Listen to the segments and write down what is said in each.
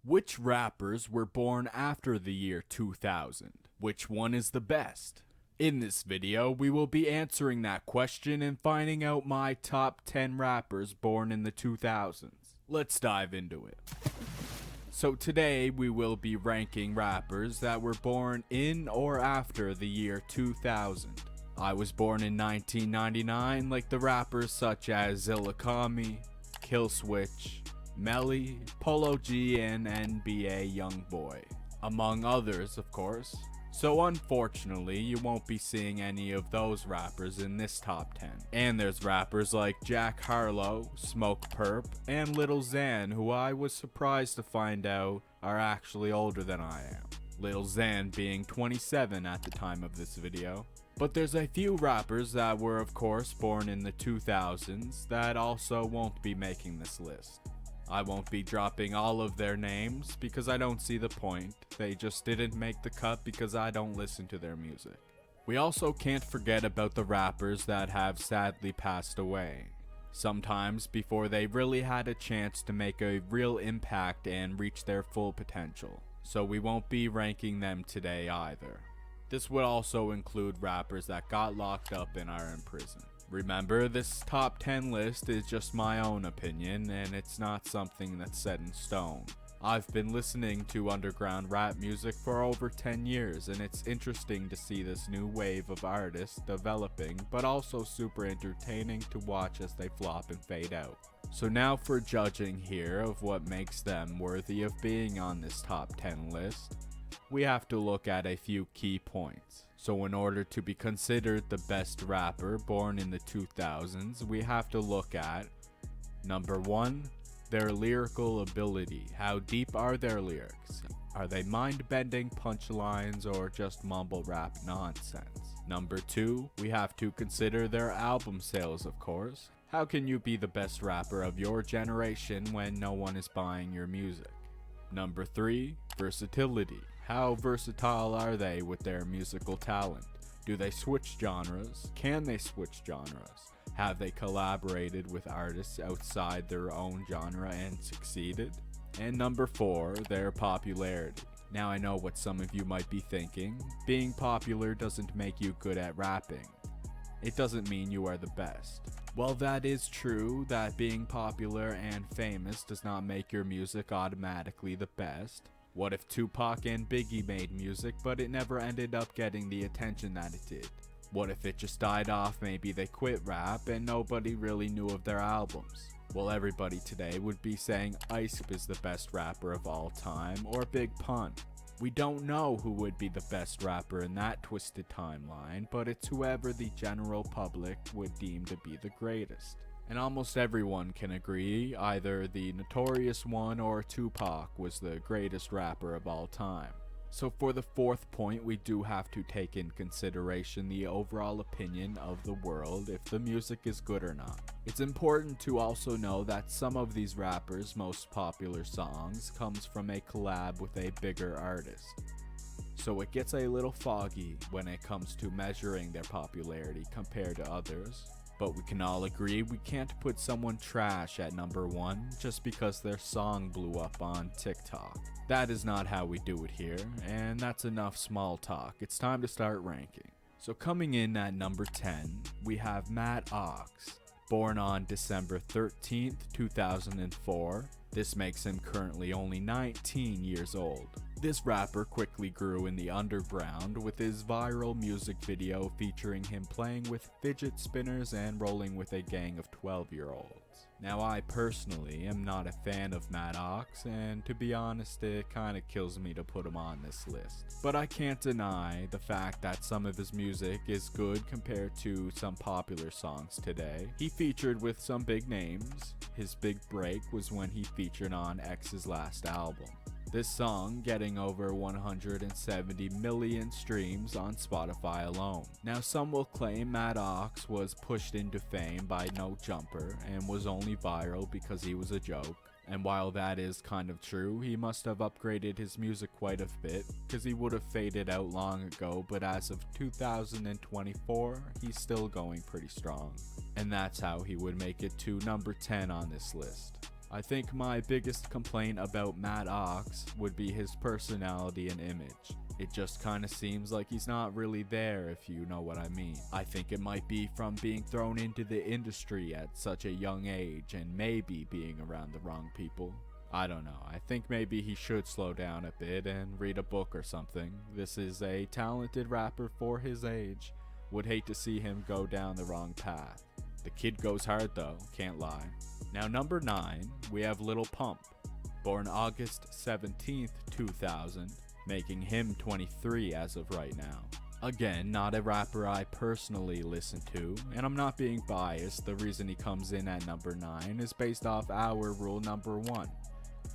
Which rappers were born after the year 2000? Which one is the best? In this video, we will be answering that question and finding out my top 10 rappers born in the 2000s. Let's dive into it. So today, we will be ranking rappers that were born in or after the year 2000. I was born in 1999 like the rappers such as Zilla Kami, Killswitch, Melly, Polo G, and NBA Youngboy, among others of course. So unfortunately, you won't be seeing any of those rappers in this top 10. And there's rappers like Jack Harlow, Smoke Perp, and Lil Xan, who I was surprised to find out are actually older than I am. Lil Xan being 27 at the time of this video. But there's a few rappers that were of course born in the 2000s that also won't be making this list. I won't be dropping all of their names because I don't see the point. They just didn't make the cut because I don't listen to their music. We also can't forget about the rappers that have sadly passed away, sometimes before they really had a chance to make a real impact and reach their full potential. So we won't be ranking them today either. This would also include rappers that got locked up and are in prison. Remember, this top 10 list is just my own opinion, and it's not something that's set in stone. I've been listening to underground rap music for over 10 years, and it's interesting to see this new wave of artists developing, but also super entertaining to watch as they flop and fade out. So now for judging here of what makes them worthy of being on this top 10 list, we have to look at a few key points. So in order to be considered the best rapper born in the 2000s, we have to look at number 1, their lyrical ability. How deep are their lyrics? Are they mind-bending punchlines or just mumble rap nonsense? Number 2, we have to consider their album sales, of course. How can you be the best rapper of your generation when no one is buying your music? Number 3, versatility. How versatile are they with their musical talent? Do they switch genres? Can they switch genres? Have they collaborated with artists outside their own genre and succeeded? And number 4, their popularity. Now I know what some of you might be thinking. Being popular doesn't make you good at rapping. It doesn't mean you are the best. Well, that is true that being popular and famous does not make your music automatically the best. What if Tupac and Biggie made music but it never ended up getting the attention that it did? What if it just died off, maybe they quit rap and nobody really knew of their albums? Well, everybody today would be saying Ice is the best rapper of all time or Big Pun. We don't know who would be the best rapper in that twisted timeline, but it's whoever the general public would deem to be the greatest. And almost everyone can agree either the Notorious One or Tupac was the greatest rapper of all time. So for the 4th point, we do have to take in consideration the overall opinion of the world if the music is good or not. It's important to also know that some of these rappers' most popular songs comes from a collab with a bigger artist. So it gets a little foggy when it comes to measuring their popularity compared to others. But we can all agree we can't put someone trash at number 1 just because their song blew up on TikTok. That is not how we do it here, and that's enough small talk. It's time to start ranking. So coming in at number 10, we have Matt Ox, born on December 13th, 2004. This makes him currently only 19 years old. This rapper quickly grew in the underground with his viral music video featuring him playing with fidget spinners and rolling with a gang of 12-year-olds. Now I personally am not a fan of Matt Ox, and to be honest it kinda kills me to put him on this list. But I can't deny the fact that some of his music is good compared to some popular songs today. He featured with some big names. His big break was when he featured on X's last album. This song getting over 170 million streams on Spotify alone. Now some will claim Matt Ox was pushed into fame by No Jumper and was only viral because he was a joke. And while that is kind of true, he must have upgraded his music quite a bit, because he would have faded out long ago, but as of 2024, he's still going pretty strong. And that's how he would make it to number 10 on this list. I think my biggest complaint about Matt Ox would be his personality and image. It just kinda seems like he's not really there, if you know what I mean. I think it might be from being thrown into the industry at such a young age and maybe being around the wrong people. I don't know, I think maybe he should slow down a bit and read a book or something. This is a talented rapper for his age. Would hate to see him go down the wrong path. The kid goes hard though, can't lie. Now number 9, we have Lil Pump, born August 17th, 2000, making him 23 as of right now. Again, not a rapper I personally listen to, and I'm not being biased. The reason he comes in at number 9 is based off our rule number 1.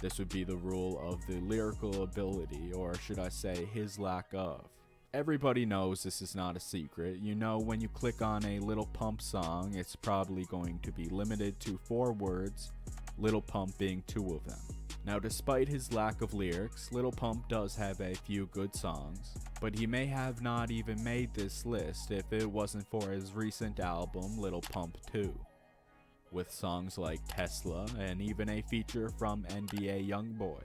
This would be the rule of the lyrical ability, or should I say his lack of. Everybody knows this is not a secret. You know, when you click on a Lil Pump song, it's probably going to be limited to 4 words, Lil Pump being 2 of them. Now, despite his lack of lyrics, Lil Pump does have a few good songs, but he may have not even made this list if it wasn't for his recent album, Lil Pump 2, with songs like Tesla and even a feature from NBA YoungBoy.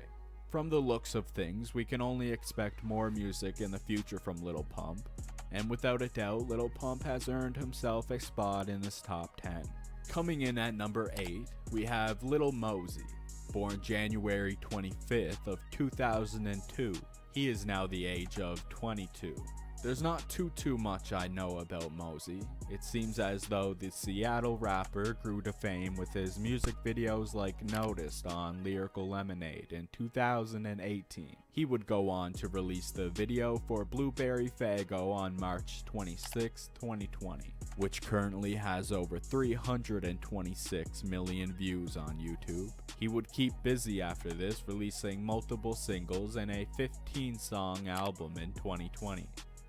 From the looks of things, we can only expect more music in the future from Lil Pump, and without a doubt, Lil Pump has earned himself a spot in this top 10. Coming in at number 8, we have Lil Mosey, born January 25th of 2002. He is now the age of 22. There's not too much I know about Mosey. It seems as though the Seattle rapper grew to fame with his music videos like Noticed on Lyrical Lemonade in 2018. He would go on to release the video for Blueberry Faygo on March 26, 2020, which currently has over 326 million views on YouTube. He would keep busy after this, releasing multiple singles and a 15-song album in 2020.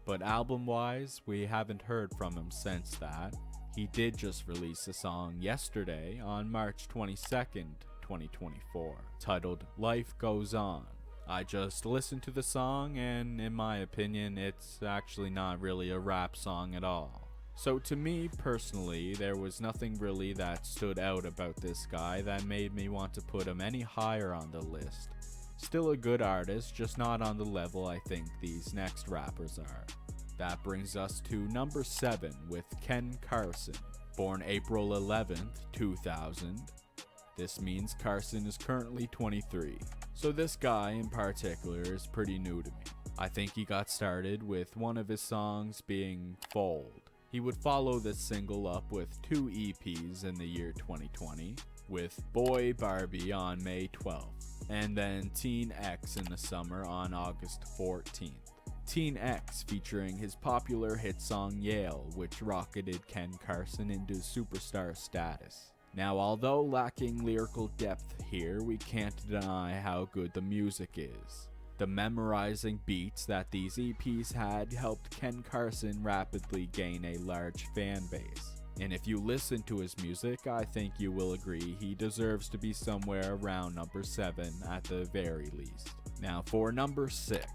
But album-wise, we haven't heard from him since that. He did just release a song yesterday on March 22nd, 2024, titled Life Goes On. I just listened to the song and in my opinion, it's actually not really a rap song at all. So to me personally, there was nothing really that stood out about this guy that made me want to put him any higher on the list. Still a good artist, just not on the level I think these next rappers are. That brings us to number 7 with Ken Carson, born April 11th, 2000. This means Carson is currently 23. So this guy in particular is pretty new to me. I think he got started with one of his songs being Fold. He would follow this single up with 2 EPs in the year 2020, with Boy Barbie on May 12th, and then Teen X in the summer on August 14th. Teen X featuring his popular hit song Yale, which rocketed Ken Carson into superstar status. Now, although lacking lyrical depth here, we can't deny how good the music is. The memorizing beats that these EPs had helped Ken Carson rapidly gain a large fan base. And if you listen to his music, I think you will agree he deserves to be somewhere around number 7 at the very least. Now for number 6,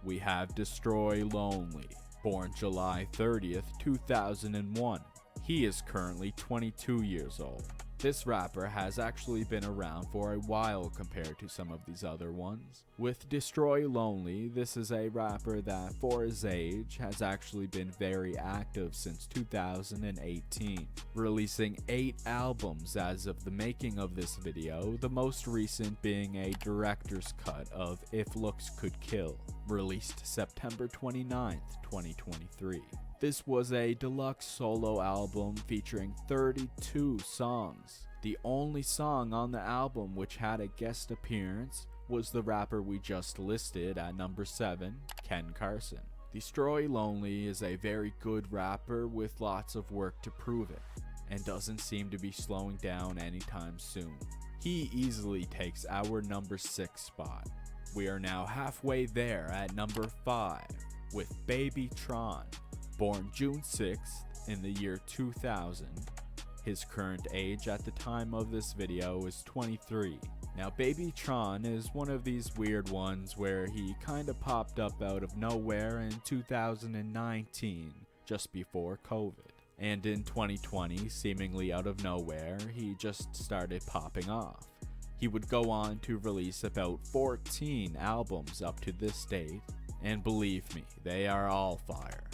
we have Destroy Lonely, born July 30th, 2001. He is currently 22 years old. This rapper has actually been around for a while compared to some of these other ones. With Destroy Lonely, this is a rapper that, for his age, has actually been very active since 2018, releasing 8 albums as of the making of this video, the most recent being a director's cut of If Looks Could Kill, released September 29th, 2023. This was a deluxe solo album featuring 32 songs. The only song on the album which had a guest appearance was the rapper we just listed at number 7, Ken Carson. Destroy Lonely is a very good rapper with lots of work to prove it, and doesn't seem to be slowing down anytime soon. He easily takes our number 6 spot. We are now halfway there at number 5 with Baby Tron. Born June 6th in the year 2000, his current age at the time of this video is 23. Now Baby Tron is one of these weird ones where he kinda popped up out of nowhere in 2019, just before COVID. And in 2020, seemingly out of nowhere, he just started popping off. He would go on to release about 14 albums up to this date, and believe me, they are all fire.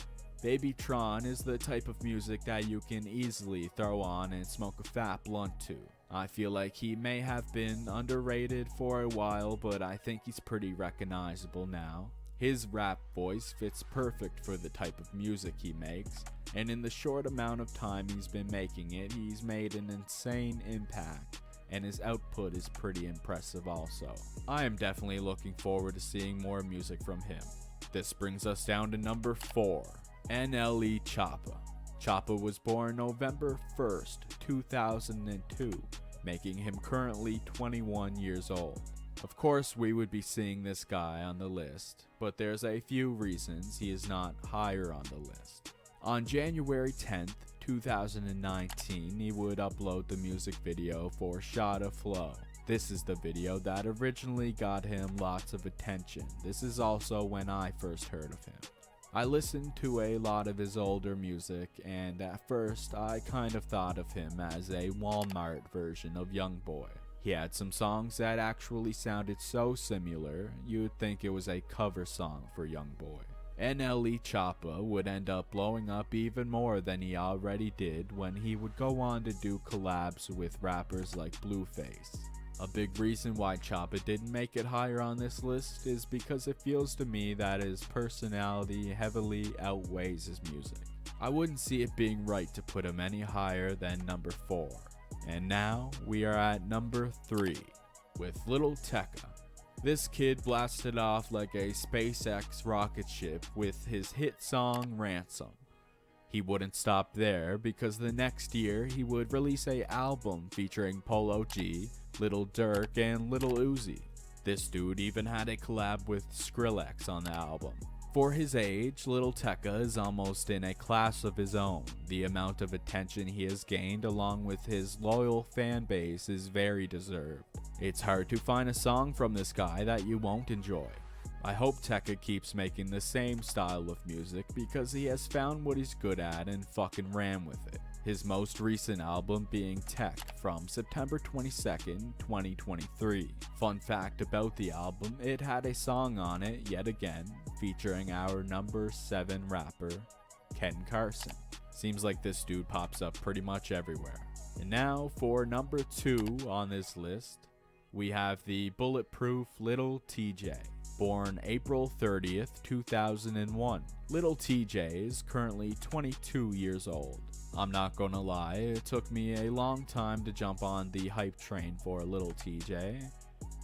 Babytron is the type of music that you can easily throw on and smoke a fat blunt to. I feel like he may have been underrated for a while, but I think he's pretty recognizable now. His rap voice fits perfect for the type of music he makes, and in the short amount of time he's been making it, he's made an insane impact, and his output is pretty impressive also. I am definitely looking forward to seeing more music from him. This brings us down to number 4, NLE Choppa. Choppa was born November 1st, 2002, making him currently 21 years old. Of course, we would be seeing this guy on the list, but there's a few reasons he is not higher on the list. On January 10th, 2019, he would upload the music video for Shotta Flow. This is the video that originally got him lots of attention. This is also when I first heard of him. I listened to a lot of his older music, and at first I kind of thought of him as a Walmart version of Youngboy. He had some songs that actually sounded so similar, you'd think it was a cover song for Youngboy. NLE Choppa would end up blowing up even more than he already did when he would go on to do collabs with rappers like Blueface. A big reason why Choppa didn't make it higher on this list is because it feels to me that his personality heavily outweighs his music. I wouldn't see it being right to put him any higher than number 4. And now we are at number 3 with Lil Tecca. This kid blasted off like a SpaceX rocket ship with his hit song Ransom. He wouldn't stop there because the next year he would release an album featuring Polo G, Lil Durk, and Lil Uzi. This dude even had a collab with Skrillex on the album. For his age, Lil Tecca is almost in a class of his own. The amount of attention he has gained along with his loyal fan base is very deserved. It's hard to find a song from this guy that you won't enjoy. I hope Tecca keeps making the same style of music because he has found what he's good at and fucking ran with it. His most recent album being Tech from September 22nd, 2023. Fun fact about the album, it had a song on it yet again featuring our number 7 rapper, Ken Carson. Seems like this dude pops up pretty much everywhere. And now for number 2 on this list, we have the bulletproof Lil TJ. Born April 30th, 2001. Lil TJ is currently 22 years old. I'm not gonna lie, it took me a long time to jump on the hype train for Lil TJ.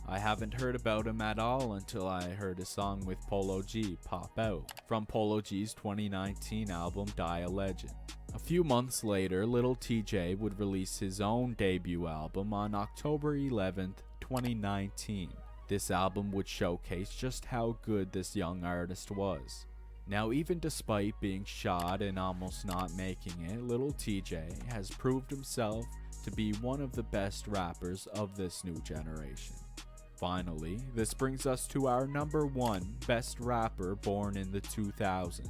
I haven't heard about him at all until I heard a song with Polo G pop out from Polo G's 2019 album Die a Legend. A few months later, Lil TJ would release his own debut album on October 11th, 2019. This album would showcase just how good this young artist was. Now, even despite being shot and almost not making it, Lil TJ has proved himself to be one of the best rappers of this new generation. Finally, this brings us to our number 1 best rapper born in the 2000s.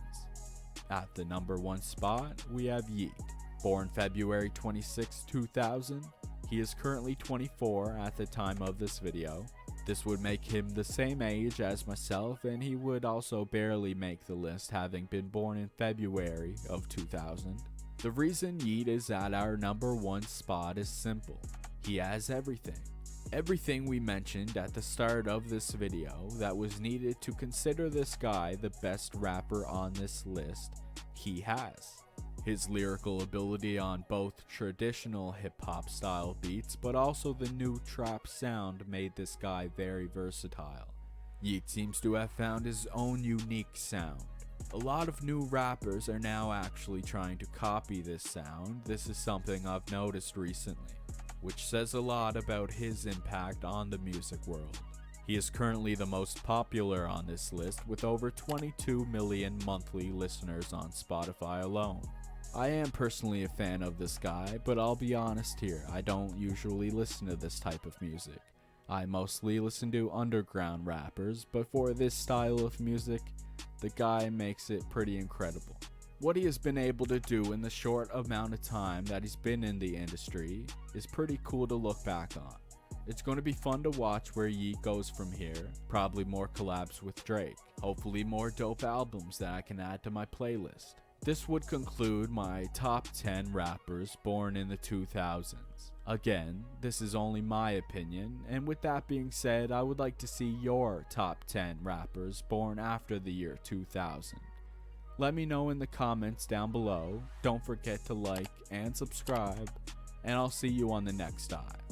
At the number 1 spot, we have Yeat. Born February 26, 2000, he is currently 24 at the time of this video. This would make him the same age as myself, and he would also barely make the list, having been born in February of 2000. The reason Yeat is at our number 1 spot is simple. He has everything. Everything we mentioned at the start of this video that was needed to consider this guy the best rapper on this list, he has. His lyrical ability on both traditional hip-hop style beats but also the new trap sound made this guy very versatile. Yeat seems to have found his own unique sound. A lot of new rappers are now actually trying to copy this sound. This is something I've noticed recently, which says a lot about his impact on the music world. He is currently the most popular on this list with over 22 million monthly listeners on Spotify alone. I am personally a fan of this guy, but I'll be honest here, I don't usually listen to this type of music. I mostly listen to underground rappers, but for this style of music, the guy makes it pretty incredible. What he has been able to do in the short amount of time that he's been in the industry is pretty cool to look back on. It's going to be fun to watch where Yeet goes from here. Probably more collabs with Drake. Hopefully more dope albums that I can add to my playlist. This would conclude my top 10 rappers born in the 2000s. Again, this is only my opinion, and with that being said, I would like to see your top 10 rappers born after the year 2000. Let me know in the comments down below. Don't forget to like and subscribe, and I'll see you on the next time.